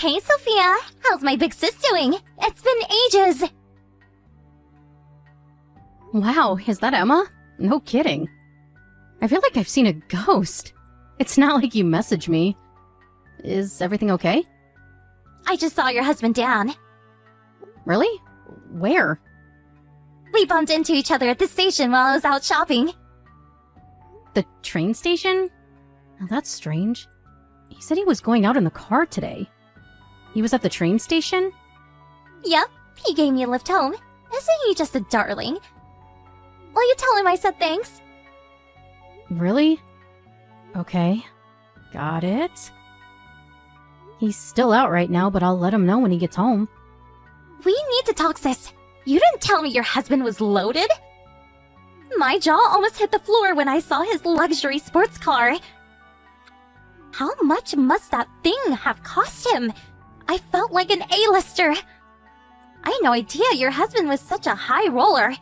Hey, Sophia! How's my big sis doing? It's been ages! Wow, is that Emma? No kidding. I feel like I've seen a ghost. It's not like you messaged me. Is everything okay? I just saw your husband Dan. Really? Where? We bumped into each other at the station while I was out shopping. The train station? Now that's strange. He said he was going out in the car today. He was at the train station? Yep, he gave me a lift home. Isn't he just a darling? Will you tell him I said thanks? Really? Okay. Got it. He's still out right now, but I'll let him know when he gets home. We need to talk, sis. You didn't tell me your husband was loaded? My jaw almost hit the floor when I saw his luxury sports car. How much must that thing have cost him? I felt like an A-lister. I had no idea your husband was such a high roller.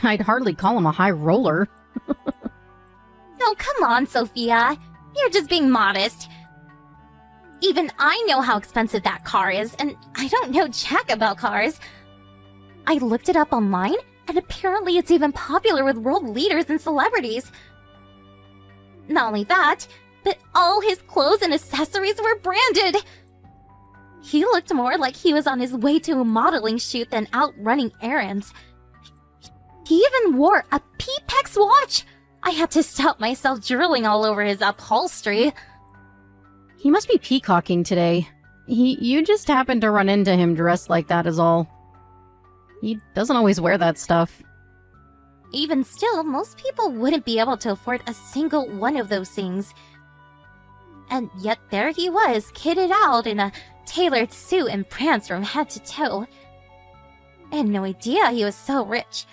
I'd hardly call him a high roller. Oh, come on, Sophia. You're just being modest. Even I know how expensive that car is, and I don't know jack about cars. I looked it up online, and apparently it's even popular with world leaders and celebrities. Not only that, but all his clothes and accessories were branded. He looked more like he was on his way to a modeling shoot than out running errands. He even wore a P-Pex watch. I had to stop myself drooling all over his upholstery. He must be peacocking today. You just happened to run into him dressed like that is all. He doesn't always wear that stuff. Even still, most people wouldn't be able to afford a single one of those things. And yet there he was, kitted out in a tailored suit and pranced from head to toe. I had no idea he was so rich.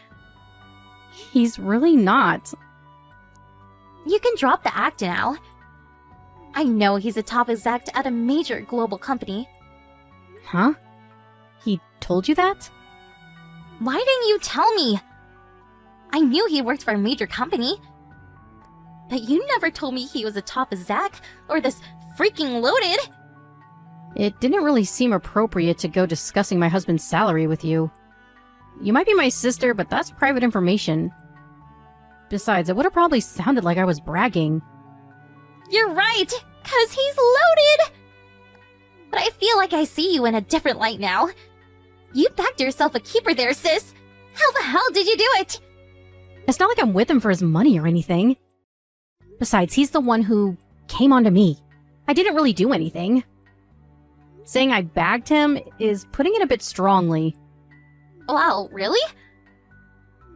He's really not. You can drop the act now. I know he's a top exec at a major global company. Huh? He told you that? Why didn't you tell me? I knew he worked for a major company. But you never told me he was a top exec or this freaking loaded. It didn't really seem appropriate to go discussing my husband's salary with you. You might be my sister, but that's private information. Besides, it would have probably sounded like I was bragging. You're right, 'cause he's loaded! But I feel like I see you in a different light now. You backed yourself a keeper there, sis. How the hell did you do it? It's not like I'm with him for his money or anything. Besides, he's the one who came onto me. I didn't really do anything. Saying I bagged him is putting it a bit strongly. Wow, really?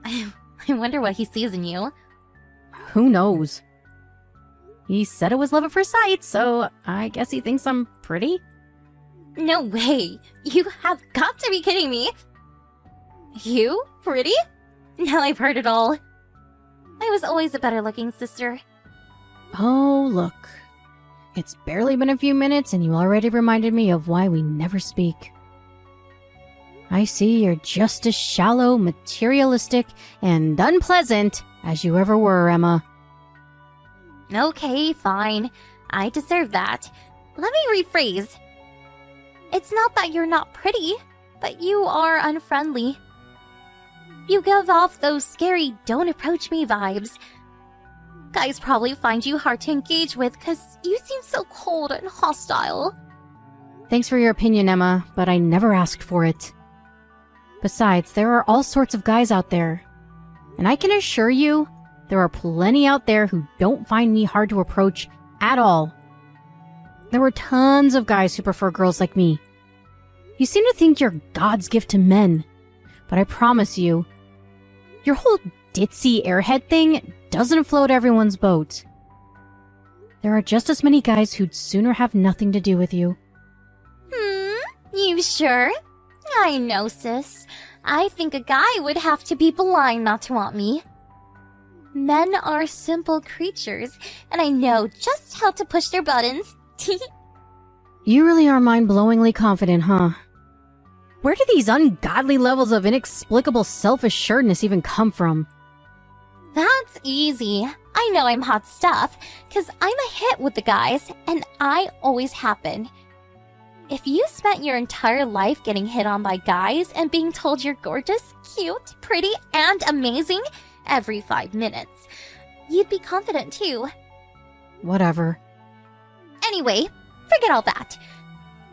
I wonder what he sees in you. Who knows? He said it was love at first sight, so I guess he thinks I'm pretty? No way! You have got to be kidding me! You? Pretty? Now I've heard it all. I was always a better looking sister. Oh, look. It's barely been a few minutes and you already reminded me of why we never speak. I see you're just as shallow, materialistic, and unpleasant as you ever were, Emma. Okay, fine. I deserve that. Let me rephrase. It's not that you're not pretty, but you are unfriendly. You give off those scary don't approach me vibes. Guys probably find you hard to engage with because you seem so cold and hostile. Thanks for your opinion, Emma, but I never asked for it. Besides, there are all sorts of guys out there. And I can assure you, there are plenty out there who don't find me hard to approach at all. There were tons of guys who prefer girls like me. You seem to think you're God's gift to men, but I promise you, your whole ditzy airhead thing doesn't float everyone's boat. There are just as many guys who'd sooner have nothing to do with you. You sure? I know, sis. I think a guy would have to be blind not to want me. Men are simple creatures, and I know just how to push their buttons. You really are mind-blowingly confident, huh? Where do these ungodly levels of inexplicable self-assuredness even come from? That's easy. I know I'm hot stuff, 'cause I'm a hit with the guys, and I always have been. If you spent your entire life getting hit on by guys and being told you're gorgeous, cute, pretty, and amazing every 5 minutes, you'd be confident too. Whatever. Anyway, forget all that.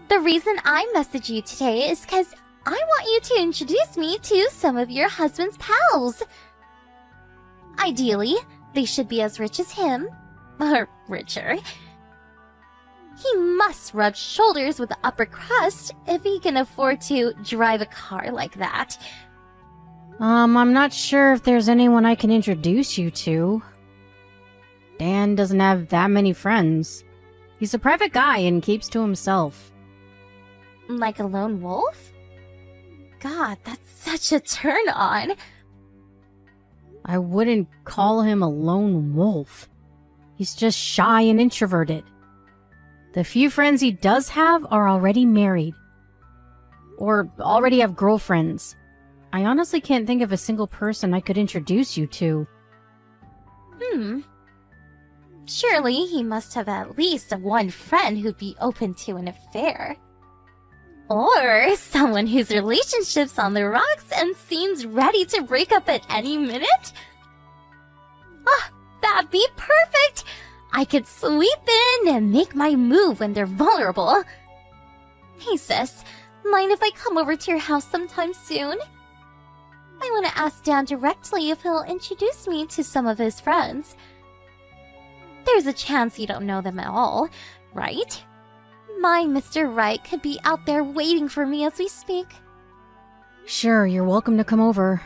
The reason I messaged you today is because I want you to introduce me to some of your husband's pals. Ideally, they should be as rich as him, or richer. He must rub shoulders with the upper crust if he can afford to drive a car like that. I'm not sure if there's anyone I can introduce you to. Dan doesn't have that many friends. He's a private guy and keeps to himself. Like a lone wolf? God, that's such a turn on. I wouldn't call him a lone wolf. He's just shy and introverted. The few friends he does have are already married. Or already have girlfriends. I honestly can't think of a single person I could introduce you to. Surely he must have at least one friend who'd be open to an affair. Or someone whose relationship's on the rocks and seems ready to break up at any minute? Ah, that'd be perfect! I could sweep in and make my move when they're vulnerable. Hey sis, mind if I come over to your house sometime soon? I want to ask Dan directly if he'll introduce me to some of his friends. There's a chance you don't know them at all, right? My Mr. Right could be out there waiting for me as we speak. Sure, you're welcome to come over.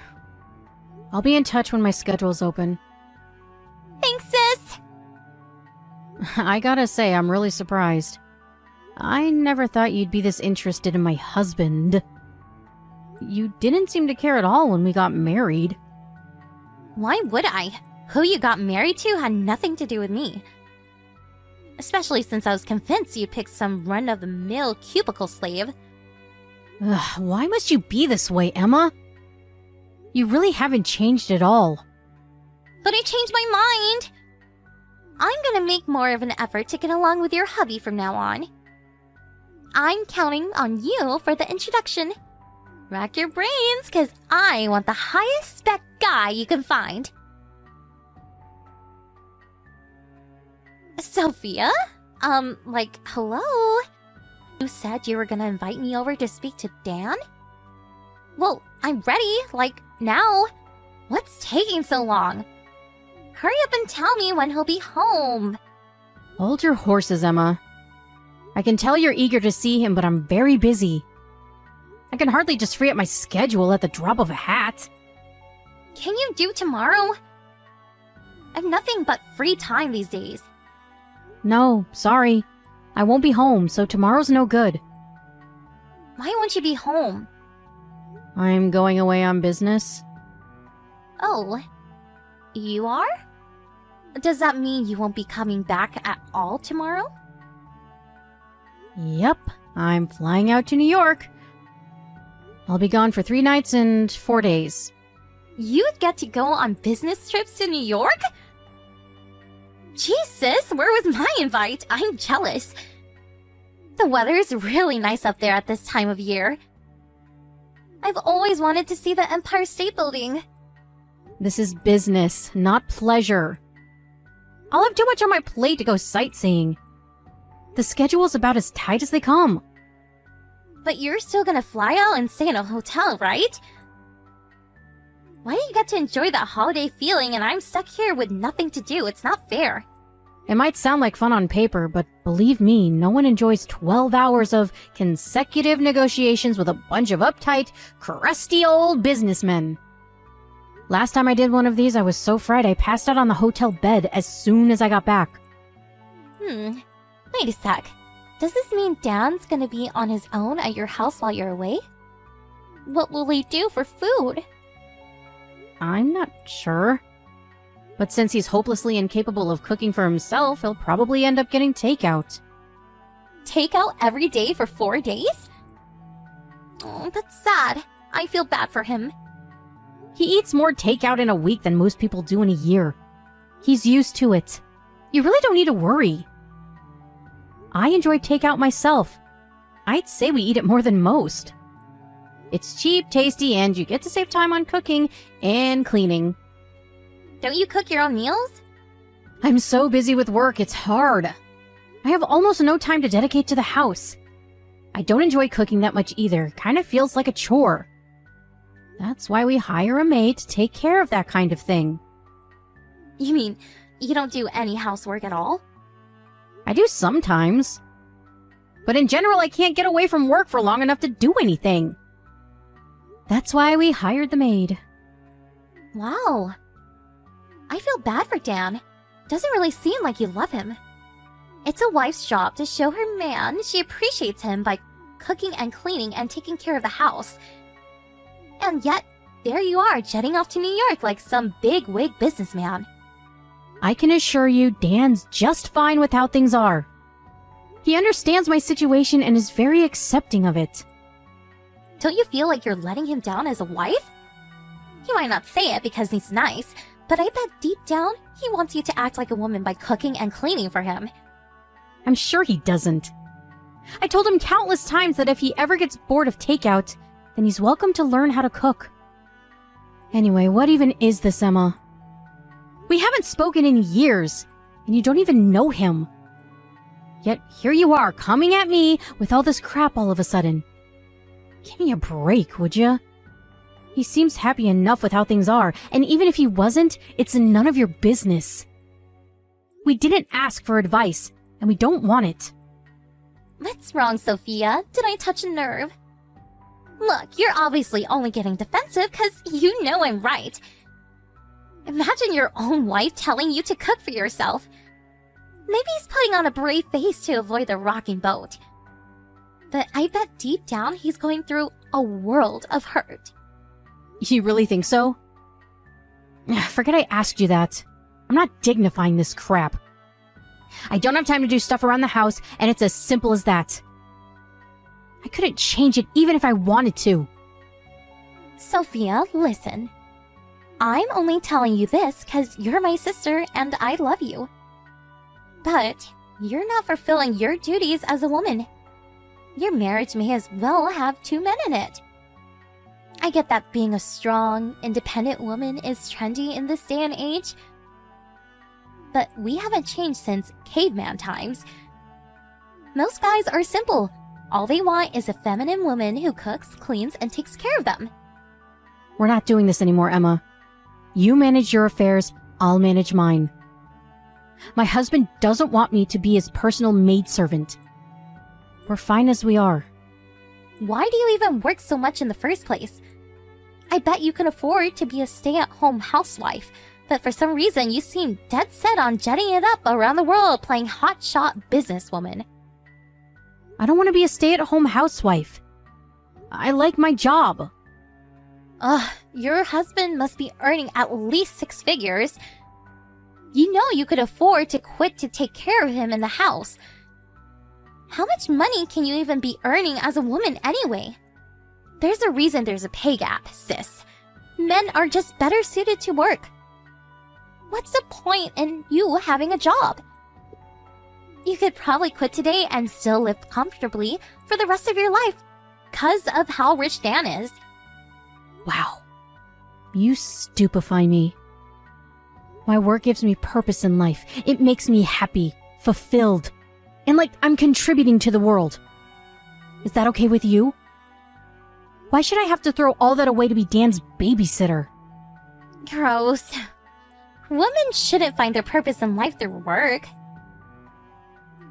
I'll be in touch when my schedule's open. Thanks, sis! I gotta say, I'm really surprised. I never thought you'd be this interested in my husband. You didn't seem to care at all when we got married. Why would I? Who you got married to had nothing to do with me. Especially since I was convinced you'd pick some run-of-the-mill cubicle slave. Ugh, why must you be this way, Emma? You really haven't changed at all. But I changed my mind! I'm gonna make more of an effort to get along with your hubby from now on. I'm counting on you for the introduction. Rack your brains, cause I want the highest spec guy you can find. Sophia? Hello? You said you were gonna invite me over to speak to Dan? Well, I'm ready, now. What's taking so long? Hurry up and tell me when he'll be home. Hold your horses, Emma. I can tell you're eager to see him, but I'm very busy. I can hardly just free up my schedule at the drop of a hat. Can you do tomorrow? I've nothing but free time these days. No, sorry. I won't be home, so tomorrow's no good. Why won't you be home? I'm going away on business. Oh, you are? Does that mean you won't be coming back at all tomorrow? Yep, I'm flying out to New York. I'll be gone for 3 nights and 4 days. You'd get to go on business trips to New York? Jesus, where was my invite? I'm jealous. The weather's really nice up there at this time of year. I've always wanted to see the Empire State Building. This is business, not pleasure. I'll have too much on my plate to go sightseeing. The schedule's about as tight as they come. But you're still gonna fly out and stay in a hotel, right? Why do you get to enjoy that holiday feeling and I'm stuck here with nothing to do? It's not fair. It might sound like fun on paper, but believe me, no one enjoys 12 hours of consecutive negotiations with a bunch of uptight, crusty old businessmen. Last time I did one of these, I was so fried I passed out on the hotel bed as soon as I got back. Wait a sec. Does this mean Dan's gonna be on his own at your house while you're away? What will he do for food? I'm not sure. But since he's hopelessly incapable of cooking for himself, he'll probably end up getting takeout. Takeout every day for 4 days? Oh, that's sad. I feel bad for him. He eats more takeout in a week than most people do in a year. He's used to it. You really don't need to worry. I enjoy takeout myself. I'd say we eat it more than most. It's cheap, tasty, and you get to save time on cooking and cleaning. Don't you cook your own meals? I'm so busy with work, it's hard. I have almost no time to dedicate to the house. I don't enjoy cooking that much either. Kind of feels like a chore. That's why we hire a maid to take care of that kind of thing. You mean you don't do any housework at all? I do sometimes. But in general, I can't get away from work for long enough to do anything. That's why we hired the maid. Wow. I feel bad for Dan. Doesn't really seem like you love him. It's a wife's job to show her man she appreciates him by cooking and cleaning and taking care of the house. And yet, there you are jetting off to New York like some big-wig businessman. I can assure you, Dan's just fine with how things are. He understands my situation and is very accepting of it. Don't you feel like you're letting him down as a wife? He might not say it because he's nice, but I bet deep down he wants you to act like a woman by cooking and cleaning for him. I'm sure he doesn't. I told him countless times that if he ever gets bored of takeout, then he's welcome to learn how to cook. Anyway, what even is this, Emma? We haven't spoken in years, and you don't even know him. Yet here you are, coming at me with all this crap all of a sudden. Give me a break, would ya? He seems happy enough with how things are, and even if he wasn't, it's none of your business. We didn't ask for advice, and we don't want it. What's wrong, Sophia? Did I touch a nerve? Look, you're obviously only getting defensive because you know I'm right. Imagine your own wife telling you to cook for yourself. Maybe he's putting on a brave face to avoid the rocking boat. But I bet deep down he's going through a world of hurt. You really think so? Forget I asked you that. I'm not dignifying this crap. I don't have time to do stuff around the house, and it's as simple as that. I couldn't change it even if I wanted to. Sophia, listen. I'm only telling you this because you're my sister and I love you. But you're not fulfilling your duties as a woman. Your marriage may as well have 2 men in it. I get that being a strong, independent woman is trendy in this day and age. But we haven't changed since caveman times. Most guys are simple. All they want is a feminine woman who cooks, cleans, and takes care of them. We're not doing this anymore, Emma. You manage your affairs, I'll manage mine. My husband doesn't want me to be his personal maidservant. We're fine as we are. Why do you even work so much in the first place? I bet you can afford to be a stay-at-home housewife, but for some reason you seem dead set on jetting it up around the world playing hotshot businesswoman. I don't want to be a stay-at-home housewife. I like my job. Ugh, your husband must be earning at least 6 figures. You know you could afford to quit to take care of him in the house. How much money can you even be earning as a woman anyway? There's a reason there's a pay gap, sis. Men are just better suited to work. What's the point in you having a job? You could probably quit today and still live comfortably for the rest of your life because of how rich Dan is. Wow. You stupefy me. My work gives me purpose in life. It makes me happy, fulfilled, and like I'm contributing to the world. Is that okay with you? Why should I have to throw all that away to be Dan's babysitter? Gross. Women shouldn't find their purpose in life through work.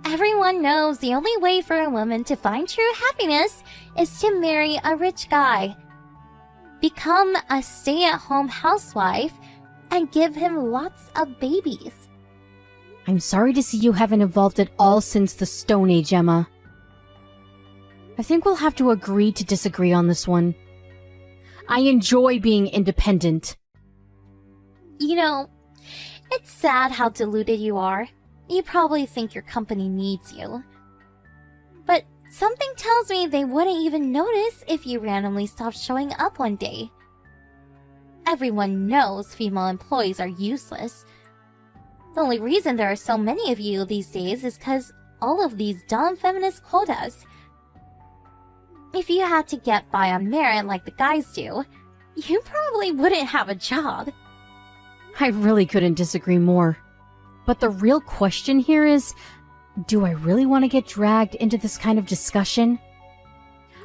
Everyone knows the only way for a woman to find true happiness is to marry a rich guy, become a stay-at-home housewife, and give him lots of babies. I'm sorry to see you haven't evolved at all since the Stone Age, Emma. I think we'll have to agree to disagree on this one. I enjoy being independent. You know, it's sad how deluded you are. You probably think your company needs you. But something tells me they wouldn't even notice if you randomly stopped showing up one day. Everyone knows female employees are useless. The only reason there are so many of you these days is because all of these dumb feminist quotas. If you had to get by on merit like the guys do, you probably wouldn't have a job. I really couldn't disagree more. But the real question here is, do I really want to get dragged into this kind of discussion?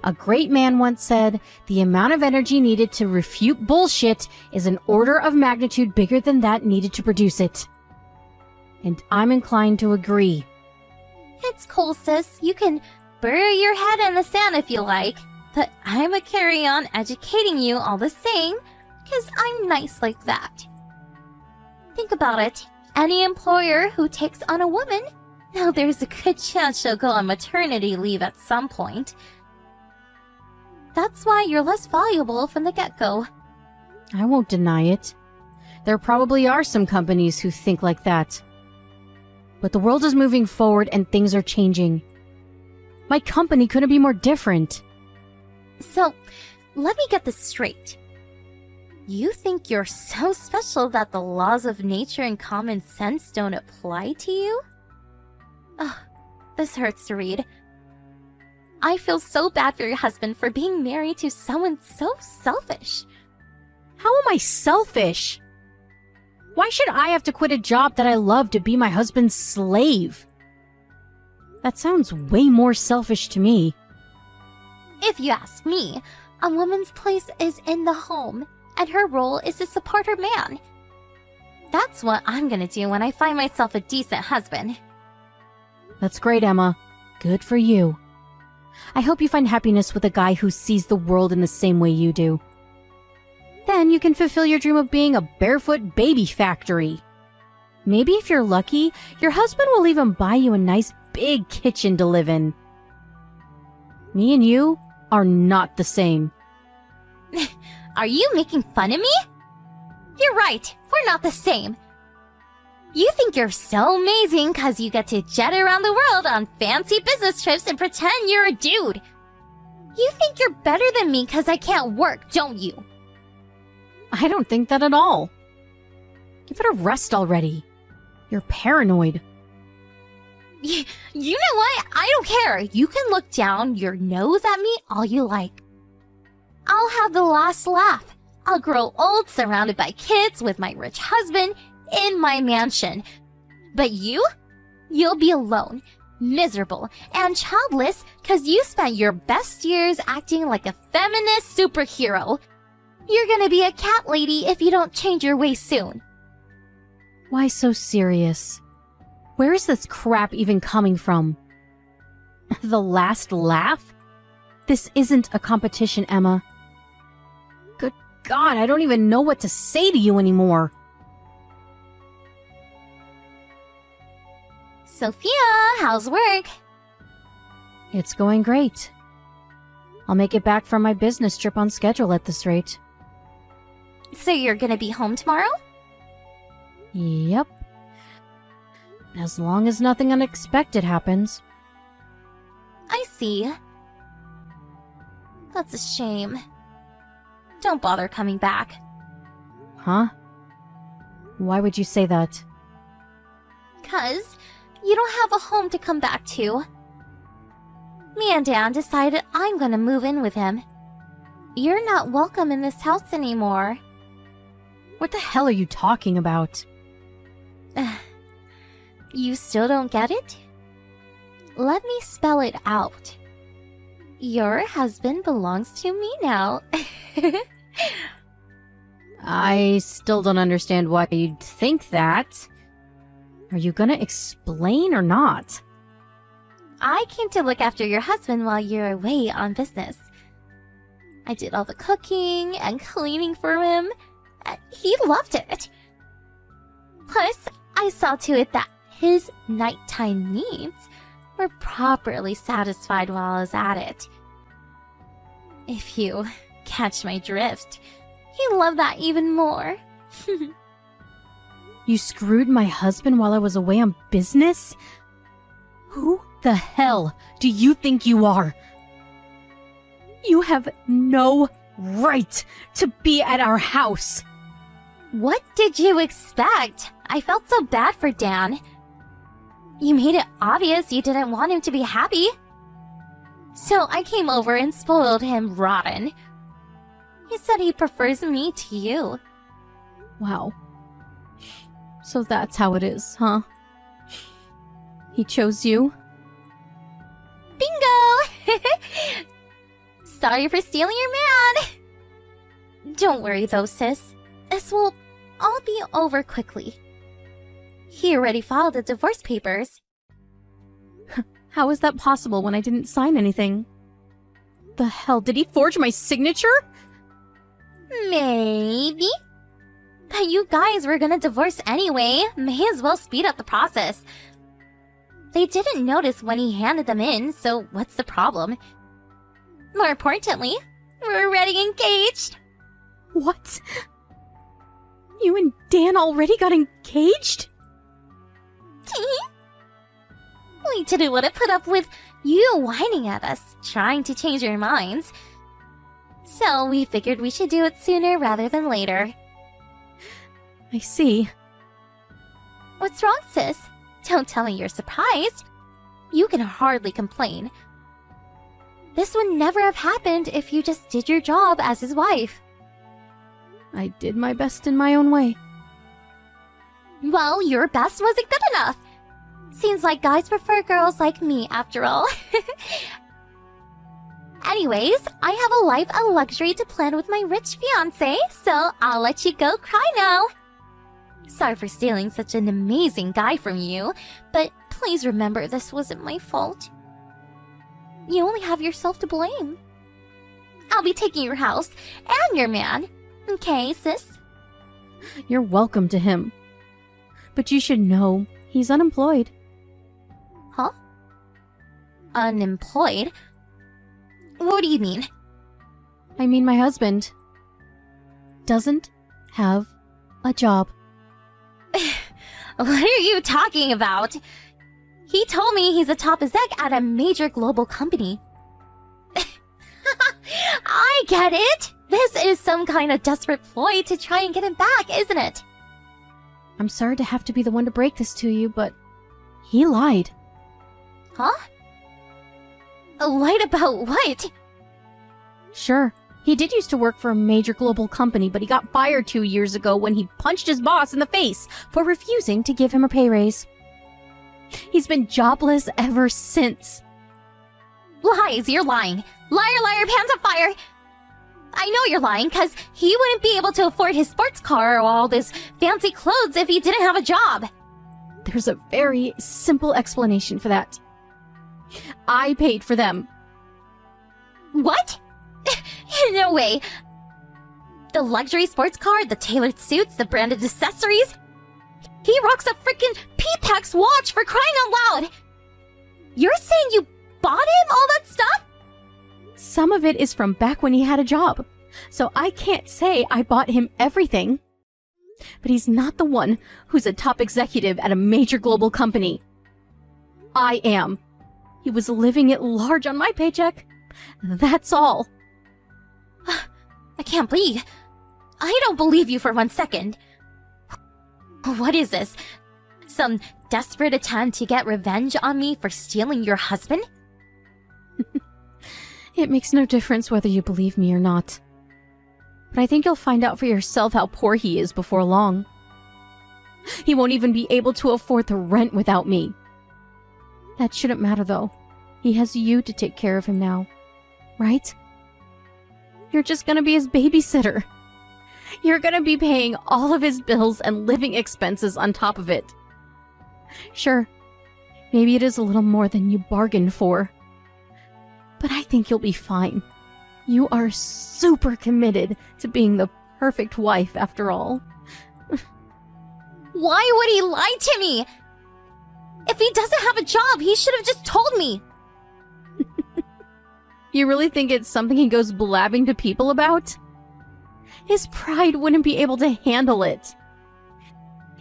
A great man once said, the amount of energy needed to refute bullshit is an order of magnitude bigger than that needed to produce it. And I'm inclined to agree. It's cool, sis. You can bury your head in the sand if you like, but I'ma carry on educating you all the same, because I'm nice like that. Think about it. Any employer who takes on a woman, now there's a good chance she'll go on maternity leave at some point. That's why you're less valuable from the get-go. I won't deny it. There probably are some companies who think like that. But the world is moving forward and things are changing. My company couldn't be more different. So, let me get this straight. You think you're so special that the laws of nature and common sense don't apply to you? Ugh, this hurts to read. I feel so bad for your husband for being married to someone so selfish. How am I selfish? Why should I have to quit a job that I love to be my husband's slave? That sounds way more selfish to me. If you ask me, a woman's place is in the home, and her role is to support her man. That's what I'm gonna do when I find myself a decent husband. That's great, Emma. Good for you. I hope you find happiness with a guy who sees the world in the same way you do. Then you can fulfill your dream of being a barefoot baby factory. Maybe if you're lucky, your husband will even buy you a nice big kitchen to live in. Me and you are not the same. Are you making fun of me? You're right, we're not the same. You think you're so amazing because you get to jet around the world on fancy business trips and pretend you're a dude. You think you're better than me because I can't work, don't you? I don't think that at all. Give it a rest already. You're paranoid. You know what? I don't care. You can look down your nose at me all you like. I'll have the last laugh. I'll grow old surrounded by kids with my rich husband in my mansion. But you'll be alone, miserable, and childless because you spent your best years acting like a feminist superhero. You're gonna be a cat lady if you don't change your ways soon. Why so serious? Where is this crap even coming from? The last laugh? This isn't a competition, Emma. Good God, I don't even know what to say to you anymore. Sophia, how's work? It's going great. I'll make it back from my business trip on schedule at this rate. So you're gonna be home tomorrow? Yep. As long as nothing unexpected happens. I see. That's a shame. Don't bother coming back. Huh? Why would you say that? 'Cause you don't have a home to come back to. Me and Dan decided I'm gonna move in with him. You're not welcome in this house anymore. What the hell are you talking about? You still don't get it? Let me spell it out. Your husband belongs to me now. I still don't understand why you'd think that. Are you gonna explain or not? I came to look after your husband while you're away on business. I did all the cooking and cleaning for him. And he loved it. Plus, I saw to it that his nighttime needs were properly satisfied while I was at it. If you catch my drift, he loved that even more. You screwed my husband while I was away on business? Who the hell do you think you are? You have no right to be at our house. What did you expect? I felt so bad for Dan. You made it obvious you didn't want him to be happy. So I came over and spoiled him rotten. He said he prefers me to you. Wow. So that's how it is, huh? He chose you? Bingo! Sorry for stealing your man. Don't worry though, sis. This will all be over quickly. He already filed the divorce papers. How is that possible when I didn't sign anything? The hell, did he forge my signature? Maybe. But you guys were gonna divorce anyway. May as well speed up the process. They didn't notice when he handed them in, so what's the problem? More importantly, we're already engaged. What? You and Dan already got engaged? We didn't want to put up with you whining at us, trying to change your minds. So we figured we should do it sooner rather than later. I see. What's wrong, sis? Don't tell me you're surprised. You can hardly complain. This would never have happened if you just did your job as his wife. I did my best in my own way. Well, your best wasn't good enough. Seems like guys prefer girls like me, after all. Anyways, I have a life of luxury to plan with my rich fiancé, so I'll let you go cry now. Sorry for stealing such an amazing guy from you, but please remember this wasn't my fault. You only have yourself to blame. I'll be taking your house and your man. Okay, sis? You're welcome to him. But you should know, he's unemployed. Huh? Unemployed? What do you mean? I mean my husband doesn't have a job. What are you talking about? He told me he's a top exec at a major global company. I get it! This is some kind of desperate ploy to try and get him back, isn't it? I'm sorry to have to be the one to break this to you, but he lied. Huh? Lied about what? Sure, he did used to work for a major global company, but he got fired 2 years ago when he punched his boss in the face for refusing to give him a pay raise. He's been jobless ever since. Lies, you're lying. Liar, liar, pants on fire. I know you're lying, because he wouldn't be able to afford his sports car or all those fancy clothes if he didn't have a job. There's a very simple explanation for that. I paid for them. What? No way. The luxury sports car, the tailored suits, the branded accessories. He rocks a freaking P-Pax watch, for crying out loud. You're saying you bought him all that stuff? Some of it is from back when he had a job, so I can't say I bought him everything. But he's not the one who's a top executive at a major global company. I am. He was living at large on my paycheck. That's all. I can't breathe. I don't believe you for 1 second. What is this? Some desperate attempt to get revenge on me for stealing your husband? It makes no difference whether you believe me or not. But I think you'll find out for yourself how poor he is before long. He won't even be able to afford the rent without me. That shouldn't matter though. He has you to take care of him now, right? You're just gonna be his babysitter. You're gonna be paying all of his bills and living expenses on top of it. Sure, maybe it is a little more than you bargained for. But I think you'll be fine. You are super committed to being the perfect wife after all. Why would he lie to me? If he doesn't have a job, he should have just told me. You really think it's something he goes blabbing to people about? His pride wouldn't be able to handle it.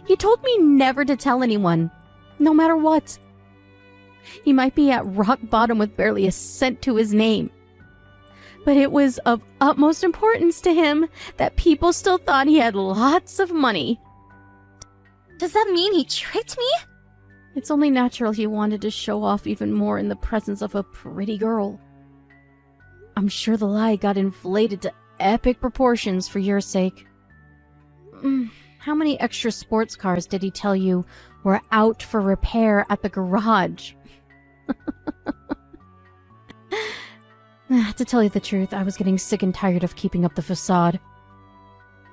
He told me never to tell anyone, no matter what. He might be at rock bottom with barely a cent to his name. But it was of utmost importance to him that people still thought he had lots of money. Does that mean he tricked me? It's only natural he wanted to show off even more in the presence of a pretty girl. I'm sure the lie got inflated to epic proportions for your sake. How many extra sports cars did he tell you were out for repair at the garage? To tell you the truth, I was getting sick and tired of keeping up the facade.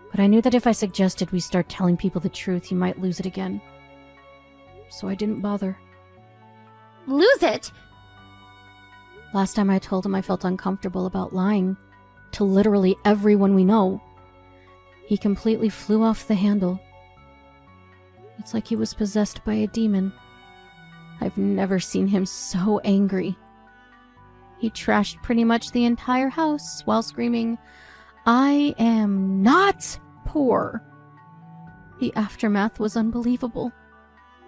But I knew that if I suggested we start telling people the truth, he might lose it again. So I didn't bother. Lose it? Last time I told him I felt uncomfortable about lying to literally everyone we know, he completely flew off the handle. It's like he was possessed by a demon. I've never seen him so angry. He trashed pretty much the entire house while screaming, "I am not poor." The aftermath was unbelievable.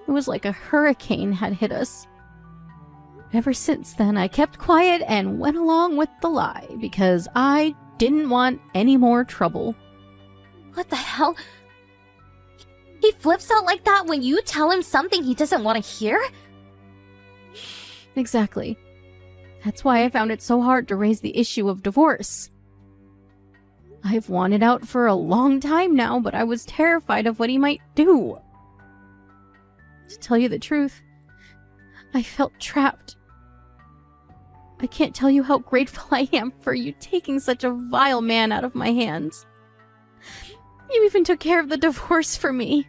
It was like a hurricane had hit us. Ever since then, I kept quiet and went along with the lie because I didn't want any more trouble. What the hell? He flips out like that when you tell him something he doesn't want to hear? Exactly. That's why I found it so hard to raise the issue of divorce. I've wanted out for a long time now, but I was terrified of what he might do. To tell you the truth, I felt trapped. I can't tell you how grateful I am for you taking such a vile man out of my hands. You even took care of the divorce for me.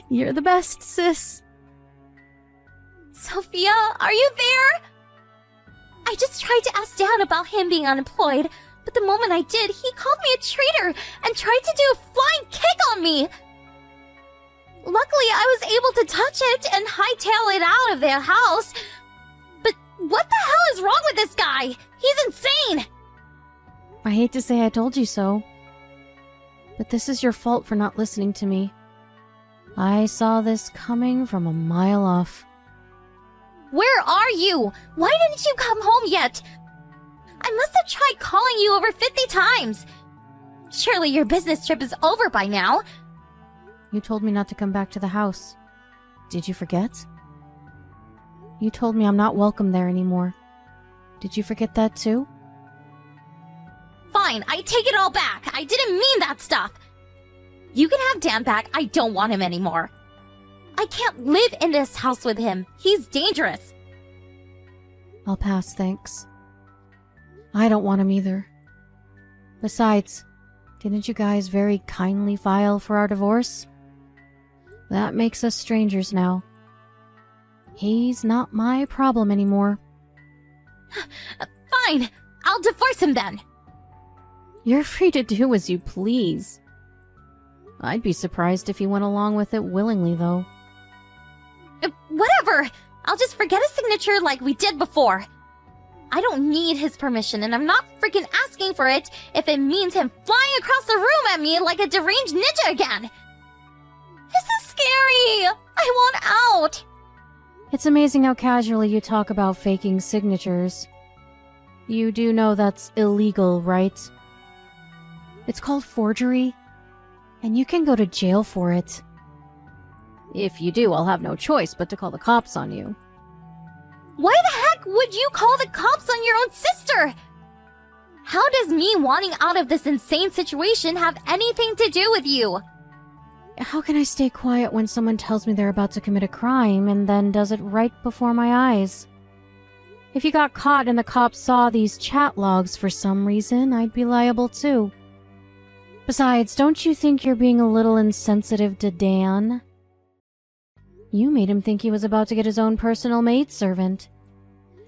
You're the best, sis. Sophia, are you there? I just tried to ask Dad about him being unemployed, but the moment I did, he called me a traitor and tried to do a flying kick on me. Luckily, I was able to touch it and hightail it out of their house. But what the hell is wrong with this guy? He's insane! I hate to say I told you so, but this is your fault for not listening to me. I saw this coming from a mile off. Where are you? Why didn't you come home yet? I must have tried calling you over 50 times. Surely your business trip is over by now. You told me not to come back to the house. Did you forget? You told me I'm not welcome there anymore. Did you forget that too? Fine, I take it all back. I didn't mean that stuff. You can have Dan back. I don't want him anymore. I can't live in this house with him. He's dangerous. I'll pass, thanks. I don't want him either. Besides, didn't you guys very kindly file for our divorce? That makes us strangers now. He's not my problem anymore. Fine, I'll divorce him then. You're free to do as you please. I'd be surprised if he went along with it willingly, though. Whatever! I'll just forget his signature like we did before. I don't need his permission, and I'm not freaking asking for it if it means him flying across the room at me like a deranged ninja again. This is scary! I want out! It's amazing how casually you talk about faking signatures. You do know that's illegal, right? It's called forgery, and you can go to jail for it. If you do, I'll have no choice but to call the cops on you. Why the heck would you call the cops on your own sister? How does me wanting out of this insane situation have anything to do with you? How can I stay quiet when someone tells me they're about to commit a crime and then does it right before my eyes? If you got caught and the cops saw these chat logs for some reason, I'd be liable too. Besides, don't you think you're being a little insensitive to Dan? You made him think he was about to get his own personal maidservant.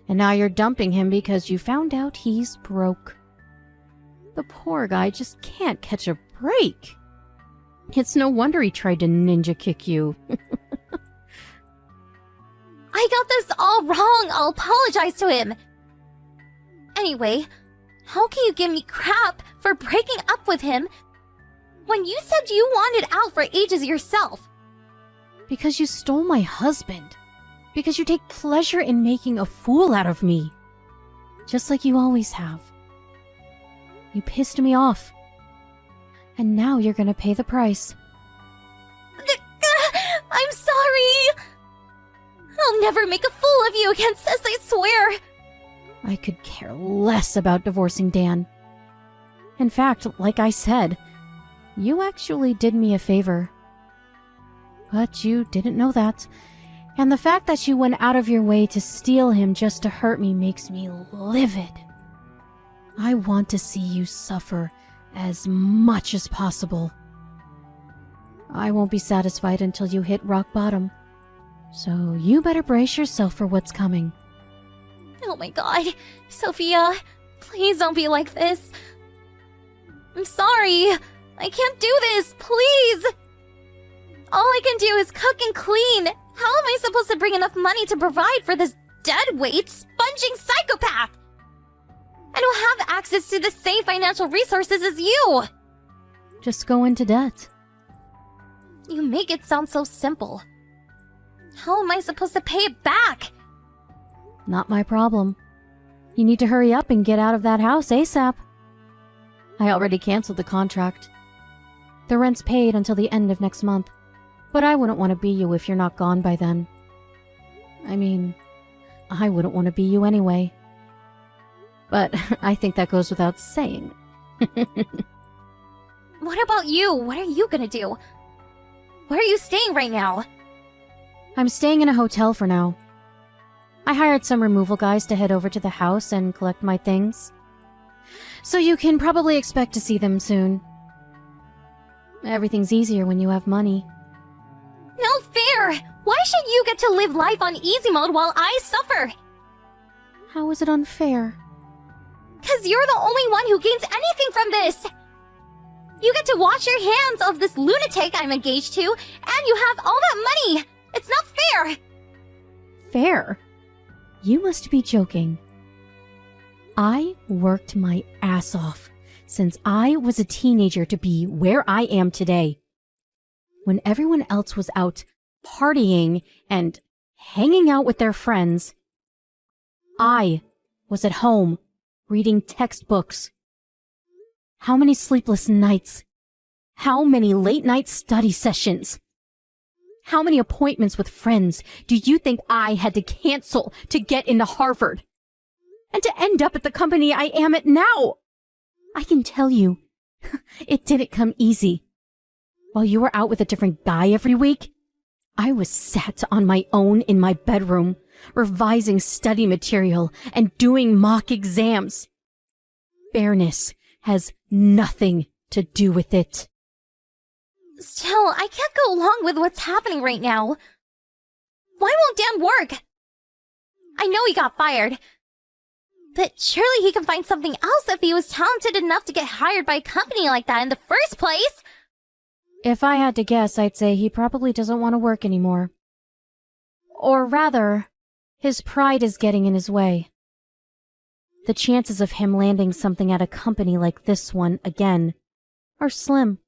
And now you're dumping him because you found out he's broke. The poor guy just can't catch a break. It's no wonder he tried to ninja kick you. I got this all wrong. I'll apologize to him. Anyway, how can you give me crap for breaking up with him when you said you wanted out for ages yourself? Because you stole my husband. Because you take pleasure in making a fool out of me. Just like you always have. You pissed me off. And now you're gonna pay the price. I'm sorry! I'll never make a fool of you again, sis, I swear! I could care less about divorcing Dan. In fact, like I said, you actually did me a favor. But you didn't know that. And the fact that you went out of your way to steal him just to hurt me makes me livid. I want to see you suffer as much as possible. I won't be satisfied until you hit rock bottom. So you better brace yourself for what's coming. Oh my god, Sophia, please don't be like this. I'm sorry. I can't do this, please. All I can do is cook and clean. How am I supposed to bring enough money to provide for this deadweight, sponging psychopath? I don't have access to the same financial resources as you. Just go into debt. You make it sound so simple. How am I supposed to pay it back? Not my problem. You need to hurry up and get out of that house ASAP. I already canceled the contract. The rent's paid until the end of next month, but I wouldn't want to be you if you're not gone by then. I mean, I wouldn't want to be you anyway. But I think that goes without saying. What about you? What are you gonna do? Where are you staying right now? I'm staying in a hotel for now. I hired some removal guys to head over to the house and collect my things. So you can probably expect to see them soon. Everything's easier when you have money. No fair! Why should you get to live life on easy mode while I suffer? How is it unfair? 'Cause you're the only one who gains anything from this! You get to wash your hands of this lunatic I'm engaged to, and you have all that money! It's not fair! Fair? You must be joking. I worked my ass off since I was a teenager to be where I am today. When everyone else was out partying and hanging out with their friends, I was at home reading textbooks. How many sleepless nights? How many late-night study sessions? How many appointments with friends do you think I had to cancel to get into Harvard? And to end up at the company I am at now? I can tell you, it didn't come easy. While you were out with a different guy every week, I was sat on my own in my bedroom, revising study material and doing mock exams. Fairness has nothing to do with it. Still, I can't go along with what's happening right now. Why won't Dan work? I know he got fired. But surely he can find something else if he was talented enough to get hired by a company like that in the first place. If I had to guess, I'd say he probably doesn't want to work anymore. Or rather, his pride is getting in his way. The chances of him landing something at a company like this one again are slim.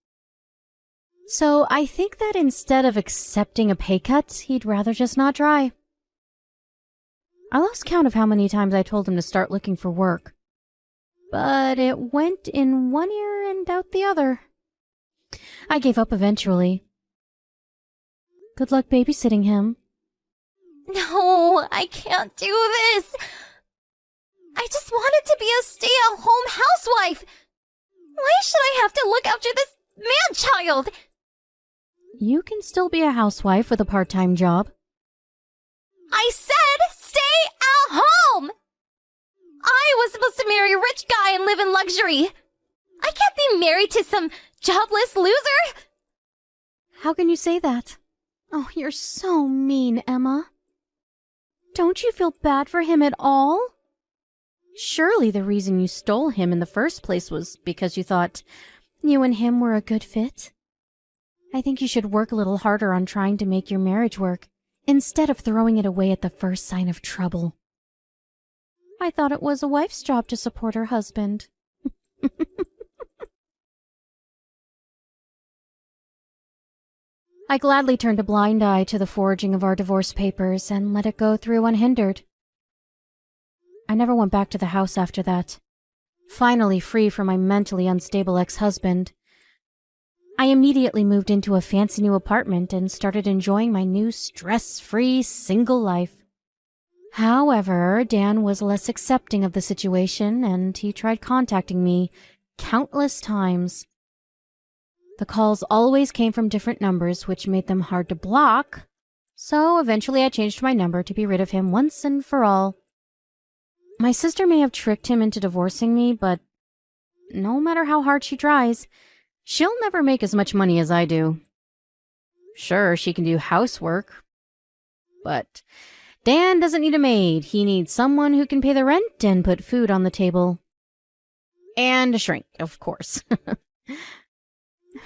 So I think that instead of accepting a pay cut, he'd rather just not try. I lost count of how many times I told him to start looking for work. But it went in one ear and out the other. I gave up eventually. Good luck babysitting him. No, I can't do this. I just wanted to be a stay-at-home housewife. Why should I have to look after this man-child? You can still be a housewife with a part-time job. I said stay at home! I was supposed to marry a rich guy and live in luxury. I can't be married to some jobless loser. How can you say that? Oh, you're so mean, Emma. Don't you feel bad for him at all? Surely the reason you stole him in the first place was because you thought you and him were a good fit. I think you should work a little harder on trying to make your marriage work, instead of throwing it away at the first sign of trouble. I thought it was a wife's job to support her husband. I gladly turned a blind eye to the forging of our divorce papers and let it go through unhindered. I never went back to the house after that. Finally free from my mentally unstable ex-husband, I immediately moved into a fancy new apartment and started enjoying my new stress-free single life. However, Dan was less accepting of the situation, and he tried contacting me countless times. The calls always came from different numbers, which made them hard to block, so eventually I changed my number to be rid of him once and for all. My sister may have tricked him into divorcing me, but no matter how hard she tries, she'll never make as much money as I do. Sure, she can do housework, but Dan doesn't need a maid. He needs someone who can pay the rent and put food on the table. And a shrink, of course.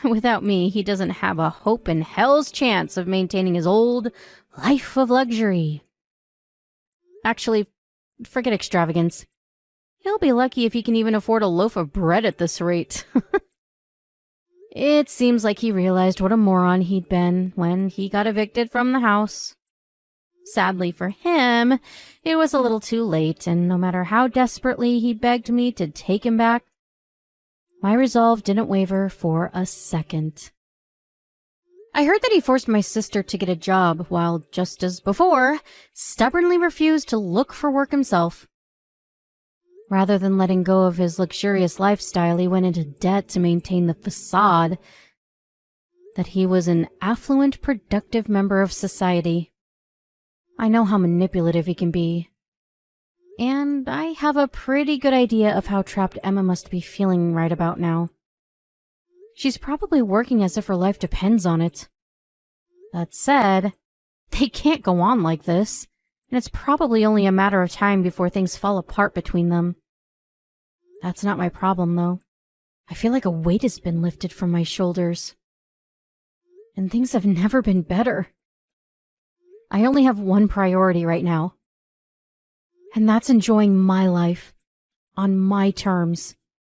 Without me, he doesn't have a hope in hell's chance of maintaining his old life of luxury. Actually, forget extravagance. He'll be lucky if he can even afford a loaf of bread at this rate. It seems like he realized what a moron he'd been when he got evicted from the house. Sadly for him, it was a little too late, and no matter how desperately he begged me to take him back, my resolve didn't waver for a second. I heard that he forced my sister to get a job, while, just as before, stubbornly refused to look for work himself. Rather than letting go of his luxurious lifestyle, he went into debt to maintain the facade that he was an affluent, productive member of society. I know how manipulative he can be, and I have a pretty good idea of how trapped Emma must be feeling right about now. She's probably working as if her life depends on it. That said, they can't go on like this, and it's probably only a matter of time before things fall apart between them. That's not my problem, though. I feel like a weight has been lifted from my shoulders. And things have never been better. I only have one priority right now. And that's enjoying my life on my terms.